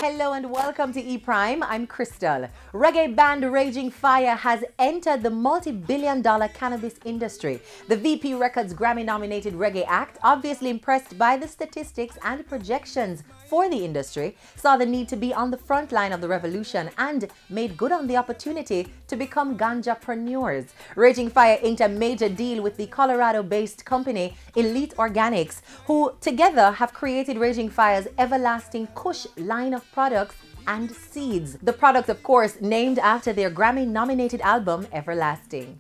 Hello and welcome to E-Prime. I'm Crystal. Reggae band Raging Fire has entered the multi-billion-dollar cannabis industry. The VP Records Grammy-nominated reggae act, obviously impressed by the statistics and projections for the industry, saw the need to be on the front line of the revolution and made good on the opportunity to become ganjapreneurs. Raging Fire inked a major deal with the Colorado-based company Elite Organics, who together have created Raging Fire's Everlasting Kush line of products and seeds. The product, of course, named after their Grammy-nominated album, Everlasting.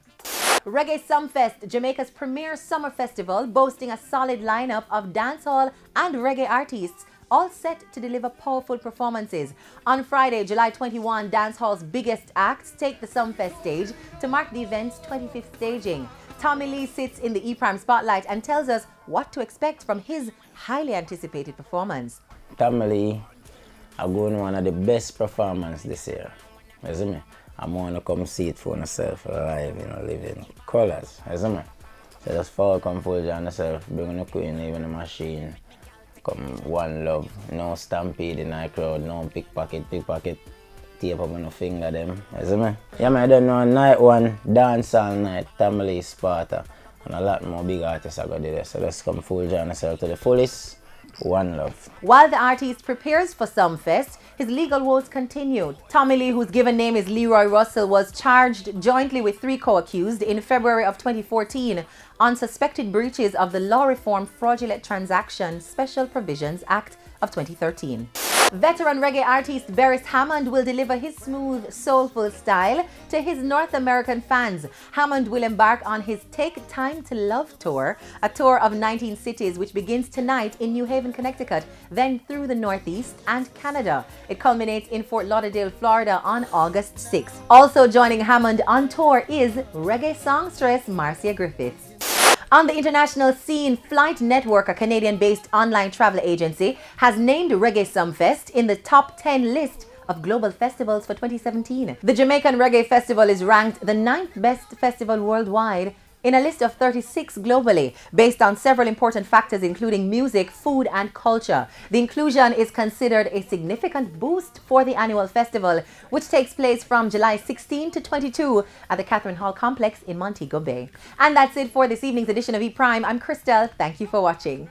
Reggae Sumfest, Jamaica's premier summer festival, boasting a solid lineup of dancehall and reggae artists, all set to deliver powerful performances. On Friday, July 21, dancehall's biggest acts take the Sumfest stage to mark the event's 25th staging. Tommy Lee sits in the E-Prime spotlight and tells us what to expect from his highly anticipated performance. Tommy Lee, I'm going one of the best performances this year. You see me? I'm going to come see it for myself live, live in colors. You see me? So just follow, come full on yourself, bring the queen, even the machine. Come one love, no stampede in the crowd, no pickpocket, tape up on the finger them, you see me? Yeah man, I don't know, night one, dance all night, Tommy Lee, Sparta, and a lot more big artists are going to do this, so let's come full join yourself to the fullest, one love. While the artist prepares for Sumfest, his legal woes continue. Tommy Lee, whose given name is Leroy Russell, was charged jointly with 3 co-accused in February of 2014 on suspected breaches of the Law Reform Fraudulent Transaction Special Provisions Act of 2013. Veteran reggae artist Beres Hammond will deliver his smooth, soulful style to his North American fans. Hammond will embark on his Take Time to Love tour, a tour of 19 cities which begins tonight in New Haven, Connecticut, then through the Northeast and Canada. It culminates in Fort Lauderdale, Florida on August 6th. Also joining Hammond on tour is reggae songstress Marcia Griffiths. On the international scene, Flight Network, a Canadian-based online travel agency, has named Reggae Sumfest in the top 10 list of global festivals for 2017. The Jamaican Reggae Festival is ranked the 9th best festival worldwide in a list of 36 globally, based on several important factors including music, food and culture. The inclusion is considered a significant boost for the annual festival, which takes place from July 16 to 22 at the Catherine Hall Complex in Montego Bay. And that's it for this evening's edition of E-Prime. I'm Crystal. Thank you for watching.